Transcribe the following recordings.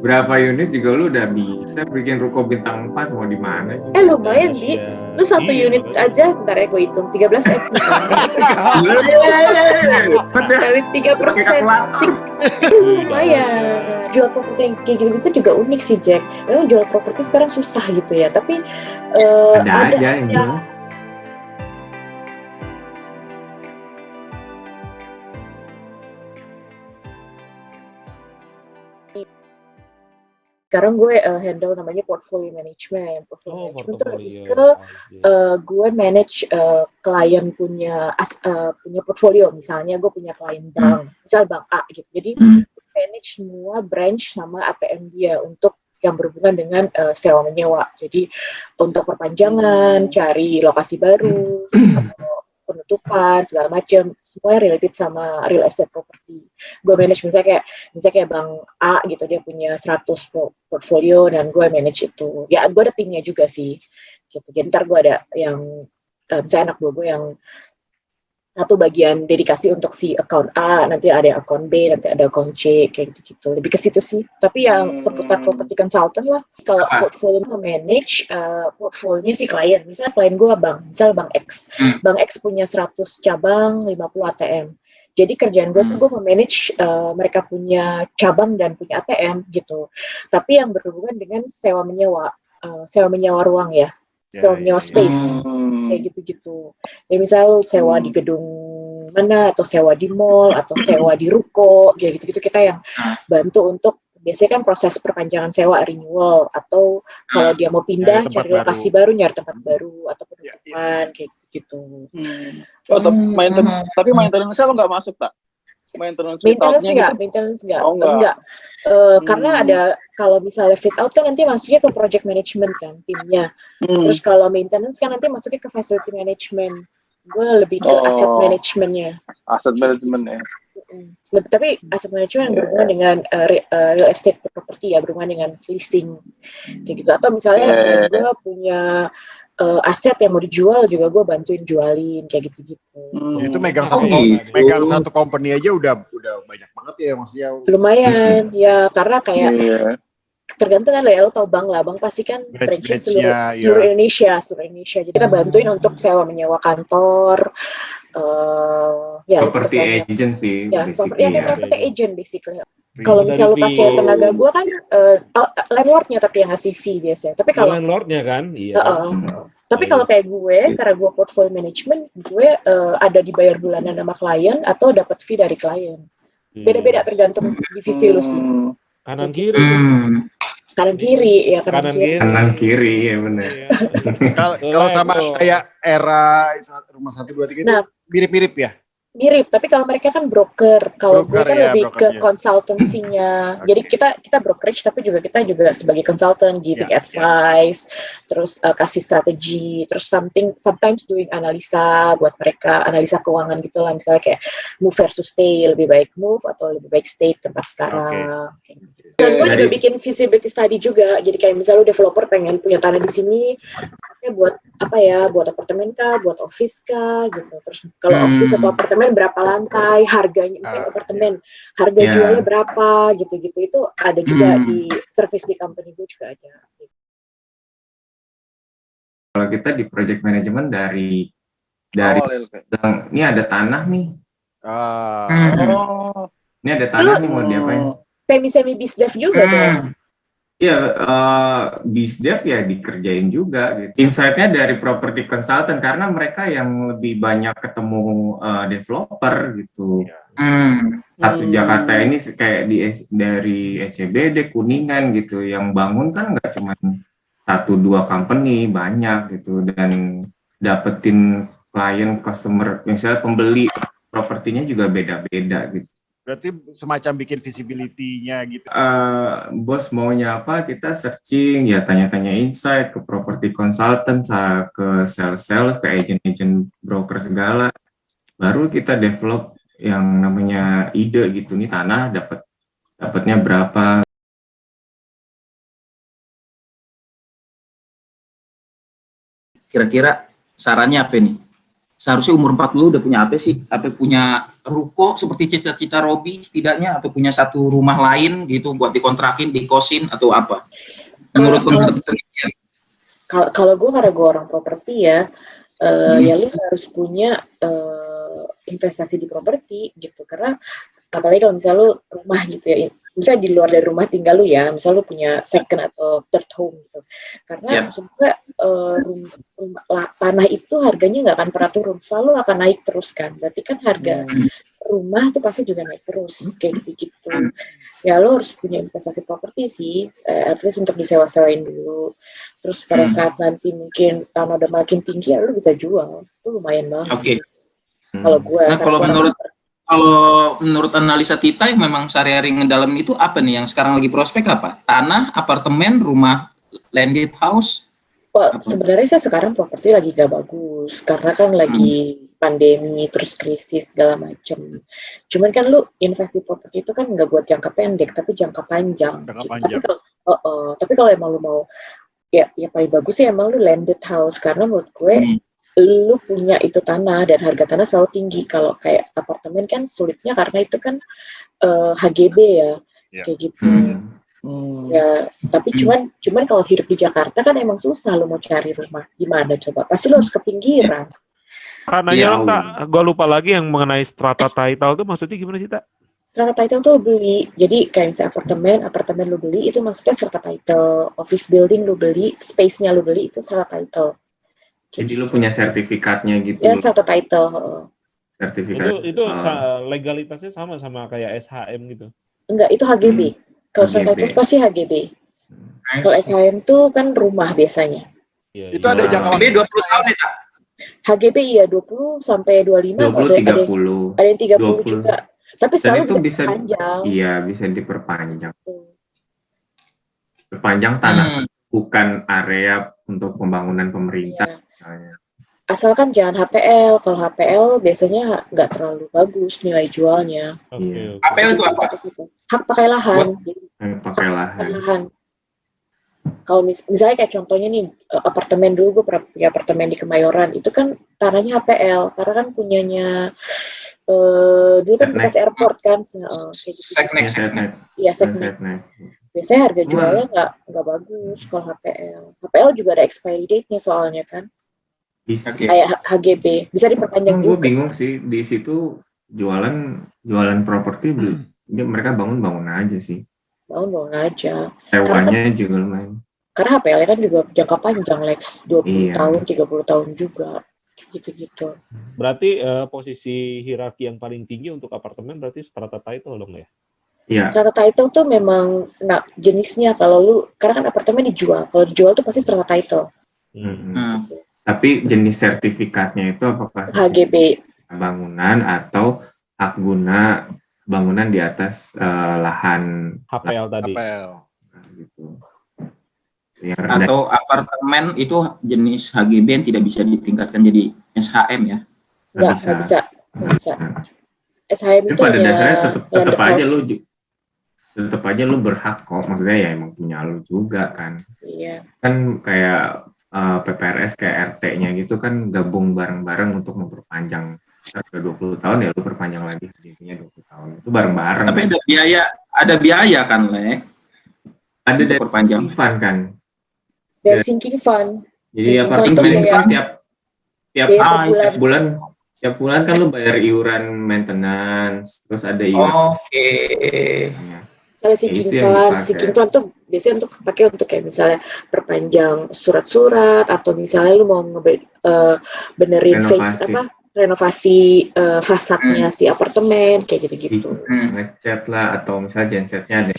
berapa unit juga lu udah bisa bikin ruko bintang 4, mau di mana? Lumayan Di, lu satu unit aja, bentar ya gue hitung 13 M. Kali 3%. Lumayan. Jual properti yang kayak gitu-gitu juga unik sih Jack. Memang jual properti sekarang susah gitu ya, tapi ada aja yang jual. Sekarang gue handle namanya portfolio management. Portfolio management itu lebih ke gue manage klien punya portfolio. Misalnya gue punya klien bank, misal bank A gitu. Jadi manage semua branch sama ATM dia untuk yang berhubungan dengan sewa menyewa. Jadi untuk perpanjangan, cari lokasi baru, penutupan segala macam, semuanya related sama real estate property. Gue manage misalnya kayak bank A gitu, dia punya 100 portfolio dan gue manage itu. Ya gue ada timnya juga sih gitu. Jadi ntar gue ada yang misalnya anak gue yang satu bagian dedikasi untuk si account A, nanti ada account B, nanti ada account C, kayak gitu-gitu. Lebih ke situ sih. Tapi yang seputar property consultant lah. Kalau portfolio manage, portfolionya si klien. Misalnya klien gue misal Bank X. Bank X punya 100 cabang, 50 ATM. Jadi kerjaan gue tuh gue memanage mereka punya cabang dan punya ATM gitu. Tapi yang berhubungan dengan sewa menyewa ruang ya. Sewa menyewa space, kayak gitu-gitu. Ya misal sewa di gedung mana, atau sewa di mall, atau sewa di ruko, kayak gitu-gitu kita yang bantu untuk, biasanya kan proses perpanjangan sewa renewal, atau kalau dia mau pindah, cari lokasi baru, nyari tempat baru, atau penutupan, kayak gitu. Tapi maintenance-nya lo nggak masuk, tak? Maintenance enggak. Karena ada, kalau misalnya fit out kan nanti masuknya ke project management kan timnya. Terus kalau maintenance kan nanti masuknya ke facility management. Gue lebih ke asset managementnya. Asset management ya. Tapi asset management yang berhubungan dengan real estate property ya, berhubungan dengan leasing kayak gitu. Atau misalnya gue punya aset yang mau dijual juga gue bantuin jualin kayak gitu-gitu. Itu megang satu company aja udah banyak banget ya maksudnya. Lumayan ya, karena kayak tergantung kan ya, lo tau bank pasti kan branch-nya seluruh Indonesia. Jadi kita bantuin untuk sewa menyewa kantor, property agent sih, property agent basically. Kalau misalnya lo pakai tenaga gue kan landlordnya tapi yang ngasih fee biasanya. Tapi kalau landlordnya kan, tapi kalau kayak gue, karena gue portfolio management, gue ada dibayar bulanan sama klien atau dapat fee dari klien. Beda-beda tergantung divisi lu sih. Kanan kiri. Kanan kiri ya, kanan kiri ya benar. Kalau sama kayak era rumah 1 2 3 itu mirip-mirip ya. Mirip, tapi kalau mereka kan broker, kalau gue kan lebih ke konsultansinya. Jadi kita brokerage, tapi kita juga sebagai konsultan, giving advice, terus kasih strategi, terus sometimes doing analisa buat mereka, analisa keuangan gitu lah, misalnya kayak move versus stay, lebih baik move atau lebih baik stay tempat sekarang. Dan gue juga bikin feasibility study juga, jadi kayak misalnya developer pengen punya tanah di sini, buat apa ya, buat apartemen kah, buat office kah gitu. Terus kalau office atau apartemen berapa lantai, harganya misalnya apartemen, harga jualnya berapa gitu-gitu, itu ada juga di service di company gue juga ada. Kalau kita di project management dari ini ada tanah nih. Ini ada tanah nih, mau diapain? Semi bisdev juga dong. Iya, BizDev ya dikerjain juga gitu. Insight-nya dari property consultant karena mereka yang lebih banyak ketemu developer gitu. Satu Jakarta ini kayak dari SCBD, Kuningan gitu, yang bangun kan nggak cuma 1-2 company, banyak gitu, dan dapetin klien, customer, misalnya pembeli propertinya juga beda-beda gitu. Berarti semacam bikin visibility-nya gitu. Bos maunya apa, kita searching, ya tanya-tanya insight ke property consultant, ke sales, ke agent broker segala. Baru kita develop yang namanya ide gitu, nih tanah dapatnya berapa. Kira-kira sarannya apa nih? seharusnya umur 40 udah punya apa sih? Apa punya ruko seperti cita-cita Robi setidaknya, atau punya satu rumah lain gitu buat dikontrakin, dikosin atau apa? Menurut pendapat kalian? Kalau gue, karena gue orang properti ya, ya lu harus punya investasi di properti gitu, karena apalagi kalau misalnya lu rumah gitu ya, misalnya di luar dari rumah tinggal lu ya, misalnya lu punya second atau third home gitu, karena maksudnya tanah itu harganya nggak akan pernah turun, selalu akan naik terus kan, berarti kan harga rumah itu pasti juga naik terus kayak gitu. Ya lo harus punya investasi properti sih, at least untuk disewa-sewain dulu, terus pada saat nanti mungkin tanah udah makin tinggi ya lo bisa jual, itu lumayan banget. Oke. Kalau gue, nah kalau menurut analisa Tita yang memang sehari-hari ngedalam itu apa nih yang sekarang lagi prospek apa? Tanah, apartemen, rumah, landed house? Wah, sebenarnya sih sekarang properti lagi gak bagus karena kan lagi pandemi terus krisis segala macam. Cuman kan lu investasi properti itu kan nggak buat jangka pendek tapi jangka panjang. Tapi kalau emang lu mau ya paling bagus sih emang lu landed house, karena menurut gue lu punya itu tanah dan harga tanah selalu tinggi. Kalau kayak apartemen kan sulitnya karena itu kan HGB ya kayak gitu. Ya, tapi cuman kalau hidup di Jakarta kan emang susah lu mau cari rumah. Gimana coba? Pasti lu harus ke pinggiran. Nanya dong, Tak. Gue lupa lagi yang mengenai strata title itu maksudnya gimana sih, Tak? Strata title tuh beli. Jadi kayak misalnya apartemen lu beli itu maksudnya strata title. Office building lu beli, space-nya lu beli itu strata title. Jadi lu punya sertifikatnya gitu. Ya, strata title. Sertifikat. Itu legalitasnya sama kayak SHM gitu. Enggak, itu HGB. Kalau strata title itu pasti HGB. Kalau SHM tuh kan rumah biasanya. Itu ada jangka waktu 20 tahun ya, Tak? HGB iya 20 sampai 25 20 30. Ada yang 30 juga. Tapi selalu bisa diperpanjang. Iya, bisa diperpanjang. Sepanjang tanah bukan area untuk pembangunan pemerintah. Iya. Asalkan jangan HPL. Kalau HPL biasanya nggak terlalu bagus nilai jualnya. HPL itu apa? Hak pakai lahan. Pakai lahan. Kalau misalnya kayak contohnya nih apartemen, dulu gue pernah punya apartemen di Kemayoran, itu kan tanahnya HPL karena kan punyanya dulu kan bekas airport kan, Seknek. Iya, Seknek. Biasanya harga jualnya nggak bagus kalau HPL. HPL juga ada expiry date-nya soalnya kan. Bisa kayak HGB bisa diperpanjang juga. Gue bingung sih di situ jualan properti, mereka bangun aja sih. Bangun aja. Sewanya juga lumayan. Karena HPL kan juga jangka panjang, Lex, 20 tahun, 30 tahun juga. Gitu-gitu. Berarti posisi hierarki yang paling tinggi untuk apartemen berarti strata title dong ya? Iya. Strata title tuh memang jenisnya, kalau lu, karena kan apartemen dijual. Kalau dijual tuh pasti strata title. Tapi jenis sertifikatnya itu apakah HGB bangunan atau hak guna bangunan di atas lahan HPL tadi. Gitu. Atau apartemen itu jenis HGB yang tidak bisa ditingkatkan jadi SHM ya? Nggak bisa. SHM itu pada dasarnya tetap aja lu berhak kok, maksudnya ya emang punya lu juga kan. Iya. Kan kayak PPRS kayak RT-nya gitu kan gabung bareng-bareng untuk memperpanjang. Ke 20 tahun ya lu perpanjang lagi jadinya 20 tahun. Itu bareng-bareng. Tapi ada biaya kan, Le? Ada dari perpanjang fund kan. Dari sinking fund. Jadi sinking fund itu kan tiap bulan kan lu bayar iuran maintenance, terus ada iuran. Ada sinking fund tuh biasanya untuk pakai untuk kayak misalnya perpanjang surat-surat, atau misalnya lu mau benerin renovasi fasadnya si apartemen kayak gitu-gitu. Ngecat lah, atau misalnya gensetnya ada.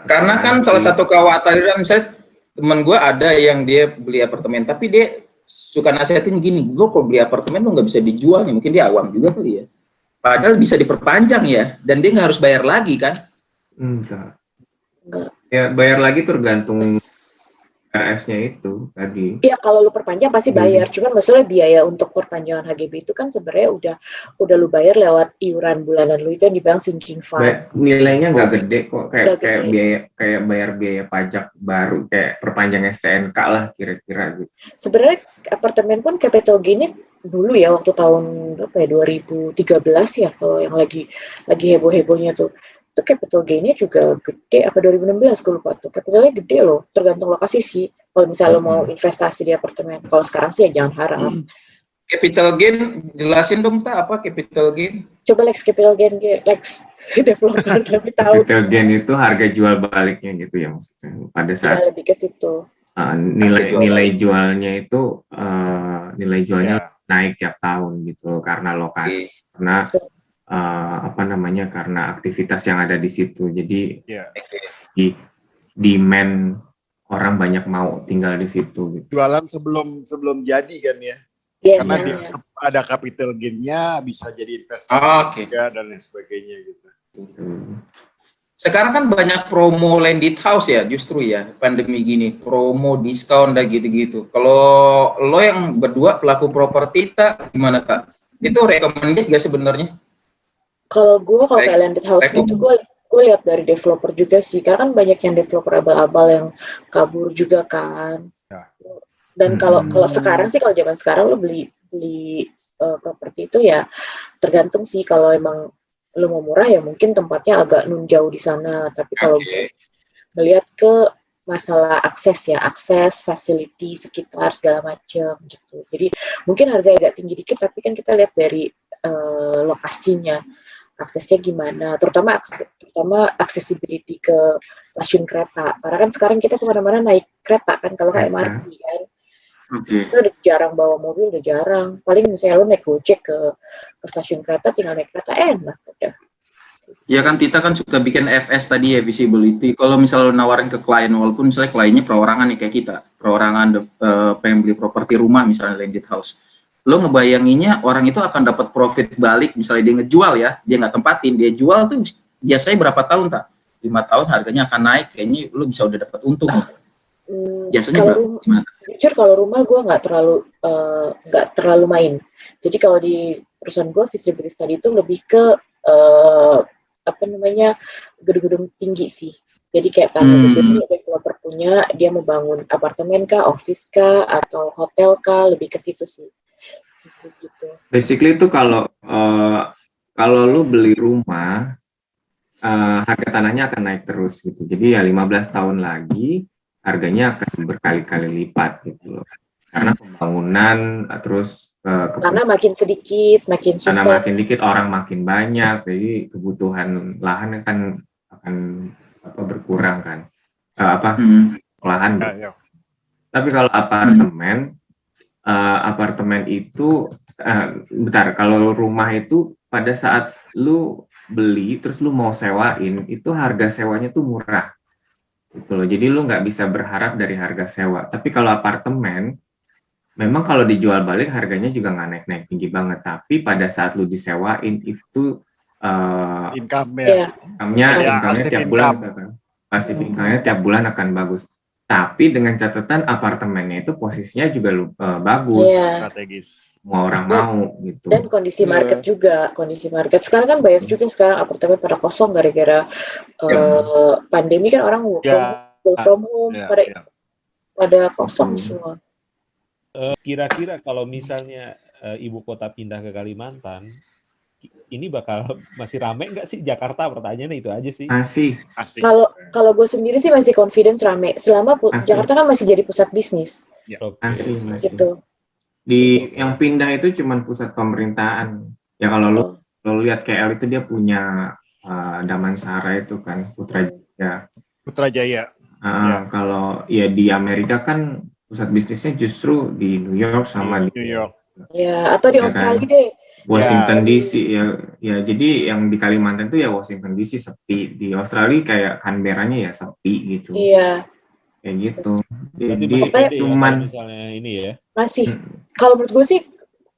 Karena kan salah satu kekhawatiran, misalnya teman gue ada yang dia beli apartemen, tapi dia suka nasihatin gini, lo kalau beli apartemen lo nggak bisa dijual, ya mungkin dia awam juga kali ya. Padahal bisa diperpanjang ya, dan dia nggak harus bayar lagi kan? Enggak. Ya bayar lagi tergantung RS-nya itu tadi. Iya, kalau lu perpanjang pasti bayar. Cuman maksudnya biaya untuk perpanjangan HGB itu kan sebenarnya udah lu bayar lewat iuran bulanan lu itu yang dibilang sinking fund. Nilainya nggak gede kok, kayak gede. bayar biaya pajak baru kayak perpanjang STNK lah kira-kira gitu. Sebenarnya apartemen pun capital gain-nya dulu ya waktu tahun berapa ya 2013 ya kalau yang lagi heboh-hebohnya tuh. Itu capital gain-nya juga gede, apa 2016 gue lupa tuh, capitalnya gede loh, tergantung lokasi sih, kalau misalnya lo mau investasi di apartemen, kalau sekarang sih ya jangan harap. Capital gain, jelasin dong apa capital gain? Coba Lex, capital gain, Lex, developer lebih tahu. Capital gain itu harga jual baliknya gitu ya maksudnya, pada saat ya, lebih ke situ. Nilai jualnya itu naik tiap tahun gitu karena lokasi, karena karena aktivitas yang ada di situ. Jadi di demand orang banyak mau tinggal di situ gitu. Jualan sebelum jadi kan ya. Yes, karena dia ada capital gain-nya, bisa jadi investasi juga dan lain sebagainya gitu. Sekarang kan banyak promo landed house ya, justru ya pandemi gini, promo diskon dan gitu-gitu. Kalau lo yang berdua pelaku properti gimana Kak? Itu recommended gak sebenarnya? Kalau kayak landed house gitu, gue lihat dari developer juga sih, karena kan banyak yang developer abal-abal yang kabur juga kan. Dan kalau sekarang sih, kalau zaman sekarang lo beli properti itu ya tergantung sih, kalau emang lo mau murah ya mungkin tempatnya agak jauh di sana. Tapi kalau melihat ke masalah akses, facility sekitar segala macam gitu. Jadi mungkin harga agak tinggi dikit, tapi kan kita lihat dari lokasinya, aksesnya gimana, terutama accessibility ke stasiun kereta. Karena kan sekarang kita kemana-mana naik kereta kan, kalau kayak MRT kan. Kita udah jarang bawa mobil, udah jarang. Paling misalnya lo naik Gojek ke stasiun kereta, tinggal naik kereta enak udah. Ya kan kita kan suka bikin FS tadi ya, visibility. Kalau misalnya lo nawarin ke klien, walaupun misalnya kliennya perorangan nih kayak kita, perorangan pengen beli properti rumah misalnya landed house, lo ngebayanginnya orang itu akan dapat profit balik, misalnya dia ngejual ya, dia nggak tempatin, dia jual tuh biasanya berapa tahun tak? 5 tahun harganya akan naik, kayaknya lo bisa udah dapat untung. Biasanya gimana? Jujur kalau rumah gue nggak terlalu main. Jadi kalau di perusahaan gue visibility study itu lebih ke gedung-gedung tinggi sih. Jadi kayak gedung developer punya, dia mau bangun apartemen kah, office kah, atau hotel kah, lebih ke situ sih. Gitu. Basically itu kalau lu beli rumah, harga tanahnya akan naik terus gitu. Jadi ya 15 tahun lagi harganya akan berkali-kali lipat gitu loh. Karena pembangunan terus karena makin sedikit, makin susah. Karena makin dikit orang makin banyak, jadi kebutuhan lahan akan berkurang kan. Lahan. Tapi kalau apartemen itu kalau rumah itu pada saat lu beli terus lu mau sewain, itu harga sewanya tuh murah gitu loh. Jadi lu nggak bisa berharap dari harga sewa. Tapi kalau apartemen memang kalau dijual balik harganya juga nggak naik-naik tinggi banget, tapi pada saat lu disewain itu income-nya tiap bulan pasif income-nya tiap bulan akan bagus. Tapi dengan catatan apartemennya itu posisinya juga bagus, strategis, semua orang mau gitu. Dan kondisi market juga, sekarang kan banyak juga sekarang apartemen pada kosong gara-gara pandemi kan, orang work from home, pada kosong semua. Kira-kira kalau misalnya ibu kota pindah ke Kalimantan, ini bakal masih rame nggak sih Jakarta? Pertanyaannya itu aja sih. Masih. Kalau gue sendiri sih masih confidence rame. Selama Jakarta kan masih jadi pusat bisnis. Masih. Gitu. Yang pindah itu cuma pusat pemerintahan. Ya kalau lo lihat KL itu dia punya Damansara itu kan, Putrajaya. Kalau ya di Amerika kan pusat bisnisnya justru di New York sama di New York. Ya, atau di Australia deh. Washington DC ya jadi yang di Kalimantan itu ya Washington DC sepi, di Australia kayak Canberra-nya ya sepi gitu. Iya. Kayak gitu. Jadi cuman misalnya ini ya. Masih. Kalau menurut gue sih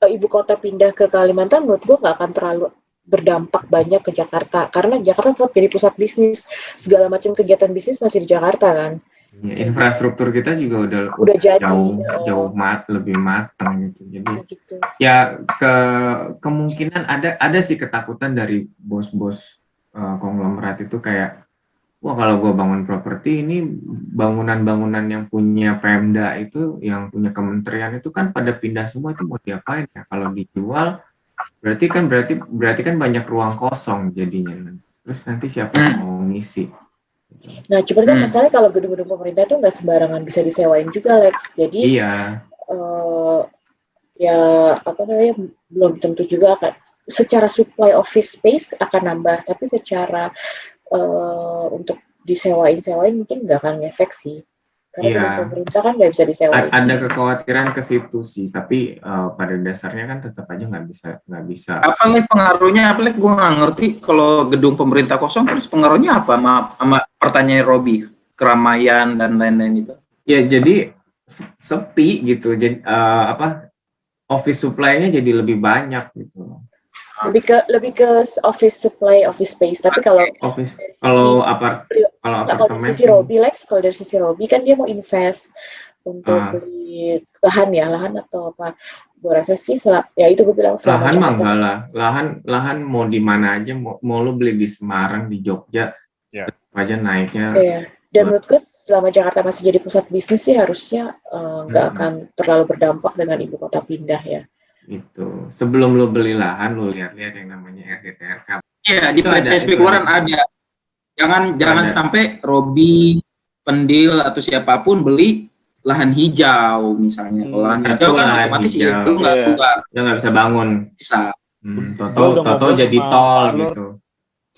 ibu kota pindah ke Kalimantan menurut gue nggak akan terlalu berdampak banyak ke Jakarta, karena Jakarta tetap jadi pusat bisnis, segala macam kegiatan bisnis masih di Jakarta kan. Ya, infrastruktur kita juga udah jadi jauh lebih matang gitu. Jadi gitu. ya kemungkinan ada sih ketakutan dari bos-bos konglomerat itu kayak, wah kalau gue bangun properti ini bangunan-bangunan yang punya Pemda itu, yang punya kementerian itu kan pada pindah semua, itu mau diapain ya? Kalau dijual berarti kan banyak ruang kosong jadinya. Terus nanti siapa yang mau ngisi? Nah, cuman kan masalahnya kalau gedung-gedung pemerintah itu nggak sembarangan bisa disewain juga, Lex. Jadi iya. Ya apa namanya, belum tentu juga akan secara supply office space akan nambah, tapi secara untuk disewain mungkin nggak akan ngefek sih. Karena pemerintah kan nggak bisa disewain. Ada kekhawatiran ke situ sih, tapi pada dasarnya kan tetap aja nggak bisa. Apa nih pengaruhnya? Apa nih? Gue nggak ngerti. Kalau gedung pemerintah kosong, terus pengaruhnya apa? Sama pertanyaan Robi, keramaian dan lain-lain itu. Ya jadi sepi gitu. Jadi office supply-nya jadi lebih banyak gitu. Lebih ke office supply, office space. Tapi kalau apartemen dari sisi Robi, Lex, kalau dari sisi Robi kan dia mau invest untuk beli lahan atau apa. Gue rasa sih ya itu gue bilang lahan mah enggak lah. Lahan mau di mana aja, mau lu beli di Semarang, di Jogja, aja naiknya. Dan menurutku selama Jakarta masih jadi pusat bisnis sih harusnya nggak akan terlalu berdampak dengan ibu kota pindah ya. Itu sebelum lo beli lahan lo lihat-lihat yang namanya RDTRK. Iya, di PSB keluaran ada. Jangan sampai Robi, Pendil atau siapapun beli lahan hijau misalnya. Lahan hijau kan otomatis itu nggak bisa bangun. Bisa. Toto jadi tol gitu.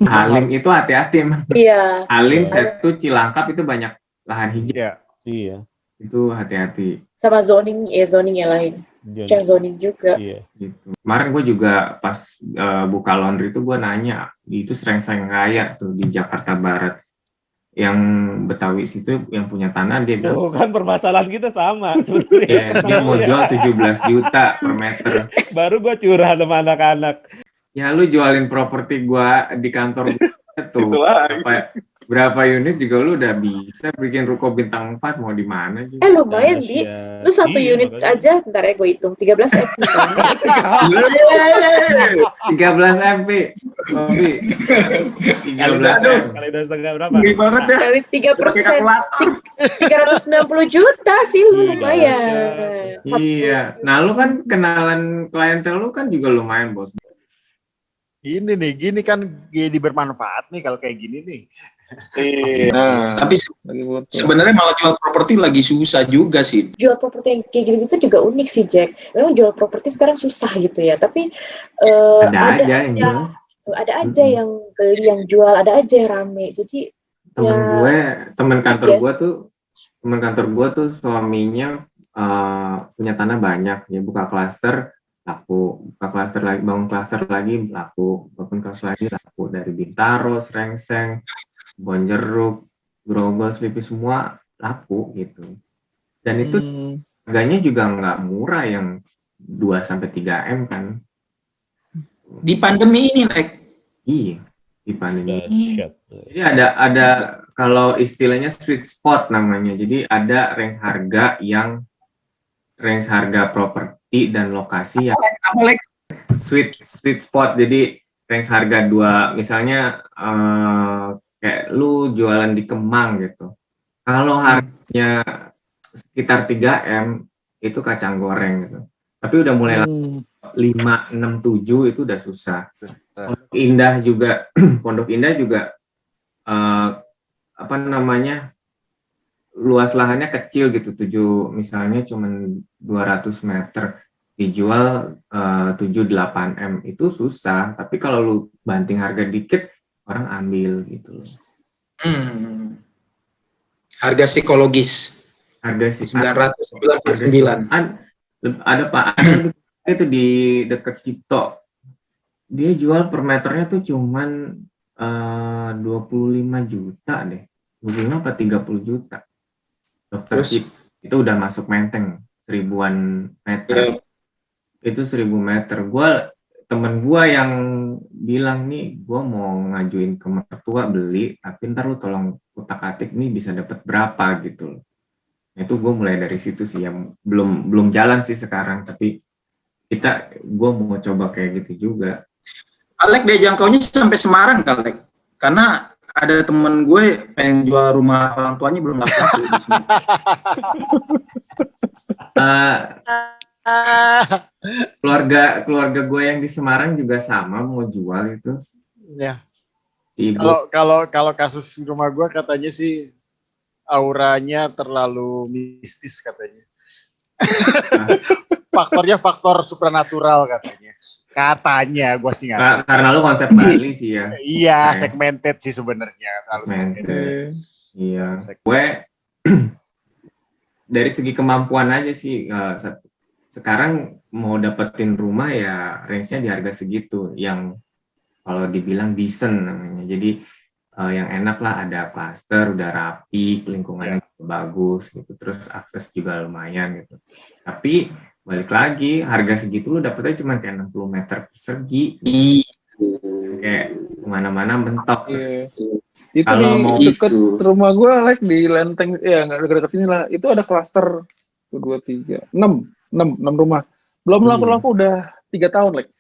Halim itu hati-hati emang. Iya. Halim itu Cilangkap itu banyak lahan hijau. Iya. Itu hati-hati. Sama zoning yang lain. Zoning juga. Iya. Gitu. Kemarin gue juga pas buka laundry itu gue nanya, itu Srengseng Raya tuh di Jakarta Barat. Yang Betawi situ yang punya tanah dia bilang, kan permasalahan kita sama sebenarnya. Dia mau jual 17 juta per meter. Baru gue curhat sama anak-anak. Ya lu jualin properti gua di kantor gua tuh berapa unit juga lu udah bisa bikin ruko bintang 4, mau di mana juga. Lumayan Di. Lu satu unit aja, bentar ya gue hitung 13 MP. 13 MP. Robi. 13 MP. Kali 2,5 berapa? Gede banget ya. Kali 3%. 390 juta sih lu lumayan. Iya. Nah, lu kan kenalan klientel lu kan juga lumayan, Bos. Gini kan jadi bermanfaat nih kalau kayak gini nih. Tapi sebenarnya malah jual properti lagi susah juga sih. Jual properti yang kayak gitu juga unik sih, Jack. Memang jual properti sekarang susah gitu ya, tapi ada aja yang beli, yang jual, ada aja yang rame. Jadi teman kantor gue tuh suaminya punya tanah banyak, ya buka klaster laku, buka klaster lagi, bangun klaster lagi laku, bangun klaster lagi laku, dari Bintaro, Srengseng, Bonjeruk, Grogol, Slipi semua laku gitu. Dan itu harganya juga nggak murah, yang 2-3 M kan. Di pandemi ini, Iya, di pandemi. Jadi ada kalau istilahnya sweet spot namanya. Jadi ada range harga properti dan lokasi yang sweet spot. Jadi range harga misalnya kayak lu jualan di Kemang gitu. Kalau harganya sekitar 3 M itu kacang goreng gitu. Tapi udah mulai 5, 6, 7 itu udah susah. Pondok Indah juga luas lahannya kecil gitu, 7 misalnya cuman 200 meter, dijual 7-8 M itu susah. Tapi kalau lu banting harga dikit, orang ambil gitu loh. Harga psikologis. Harga 999. Ada Pak, itu di dekat Cipto. Dia jual per meternya tuh cuman 25 juta deh. 25 apa 30 juta. Dokter Cip itu udah masuk Menteng, 1000-an meter. Itu 1000 meter. temen gue yang bilang nih, gue mau ngajuin ke mertua beli, tapi ntar lu tolong utak-atik nih bisa dapat berapa gitu loh. Itu gue mulai dari situ sih, yang belum jalan sih sekarang, tapi gue mau coba kayak gitu juga. Alek, dia jangkaunya sampai Semarang kan, Alek? Karena ada temen gue pengen jual rumah orang tuanya belum laku. Keluarga gue yang di Semarang juga sama mau jual itu. Ya. Si ibu. Kalau kasus rumah gue katanya sih auranya terlalu mistis katanya. Faktornya faktor supranatural katanya. Katanya gue sih nggak. Karena lu konsep Bali sih ya. Iya, segmented sih sebenarnya. Segmented. Iya. Gue dari segi kemampuan aja sih. Sekarang mau dapetin rumah ya range-nya di harga segitu. Yang kalau dibilang decent namanya. Jadi yang enak lah, ada klaster, udah rapi, lingkungannya bagus gitu, terus akses juga lumayan gitu. Tapi balik lagi harga segitu lu dapetnya cuma kayak 60 meter persegi, kayak kemana-mana mentok. Itu kalau mau deket rumah gue, like di Lenteng, ya nggak dekat sini lah. Itu ada klaster 1, 2, 3, 6 rumah. Belum laku-laku udah 3 tahun, like.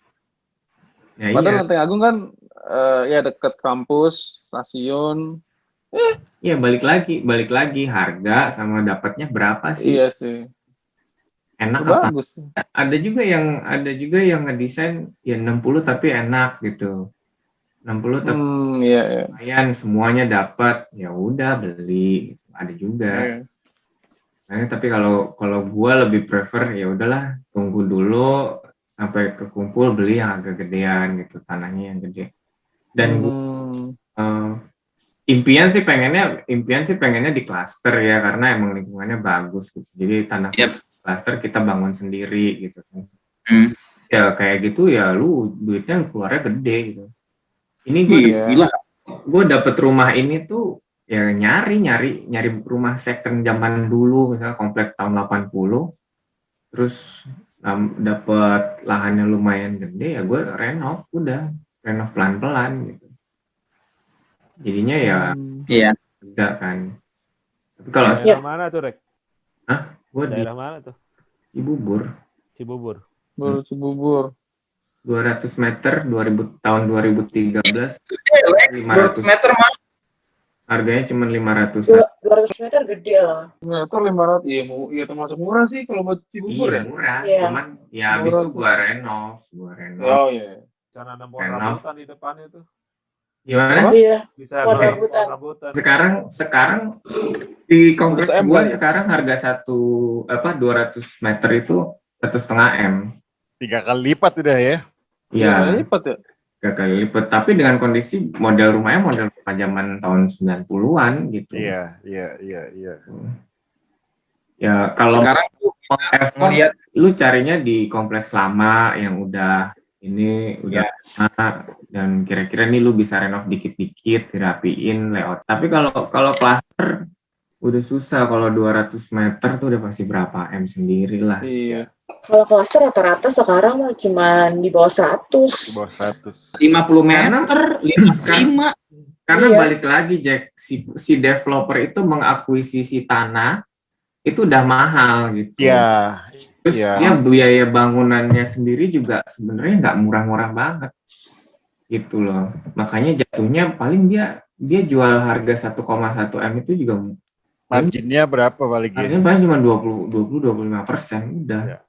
Ya, padahal Lenteng Agung kan ya deket kampus, stasiun. Iya, balik lagi harga sama dapatnya berapa sih? Iya sih. Enak apa? Bagus. Ada juga yang ngedesain ya 60 tapi enak gitu. 60 tapi lumayan, semuanya dapat, ya udah beli gitu. Ada juga. Nah, tapi kalau gue lebih prefer ya udahlah, tunggu dulu sampai kekumpul, beli yang agak gedean gitu, tanahnya yang gede. Dan impian sih pengennya di klaster ya, karena emang lingkungannya bagus gitu. Jadi tanah klaster kita bangun sendiri gitu kan. Ya kayak gitu ya, lu duitnya keluarnya gede gitu. Ini gue dapet rumah ini tuh ya nyari rumah second zaman dulu, misalnya komplek tahun 80, terus dapet lahannya lumayan gede, ya gue renov pelan-pelan gitu. Jadinya ya enggak kan. Tapi kalau daerah mana tuh, Rek? Gue daerah mana tuh? Cibubur. 200 meter, tahun 2013. 500 meter mas. Harganya cuma 500. 200 meter gede lah. Meter 500, iya termasuk murah sih kalau buat Cibubur. Iya, murah. Cuman ya habis itu gua renov. Oh iya. Cara nambah rambutan di depannya tuh. Gimana? Iya. Bisa rambutan. Sekarang di kompleks gua sekarang harga 200 meter itu 1,5 M. 3 kali lipat udah ya. Iya. 3 kali lipat ya? 3 kali lipat, tapi dengan kondisi model rumahnya zaman tahun 90-an gitu. Iya. Ya kalau sekarang lihat lu carinya di kompleks lama yang udah dan kira-kira nih lu bisa renov dikit-dikit, dirapiin layout. Tapi kalau klaster udah susah, kalau 200 meter tuh udah pasti berapa M sendiri lah. Iya. Kalau klaster rata-rata sekarang mah cuma di bawah 100. Di bawah 100. 50 meter, 55. Karena balik lagi Jack, si developer itu mengakuisisi tanah itu udah mahal gitu. Iya. Terus dia biaya bangunannya sendiri juga sebenarnya nggak murah-murah banget gitu loh. Makanya jatuhnya paling dia jual harga 1,1 M itu juga marginnya berapa paling? Marginnya paling cuma 20-25% udah. Ya.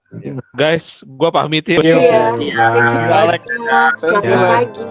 Guys, gua pamit ya. Selamat pagi.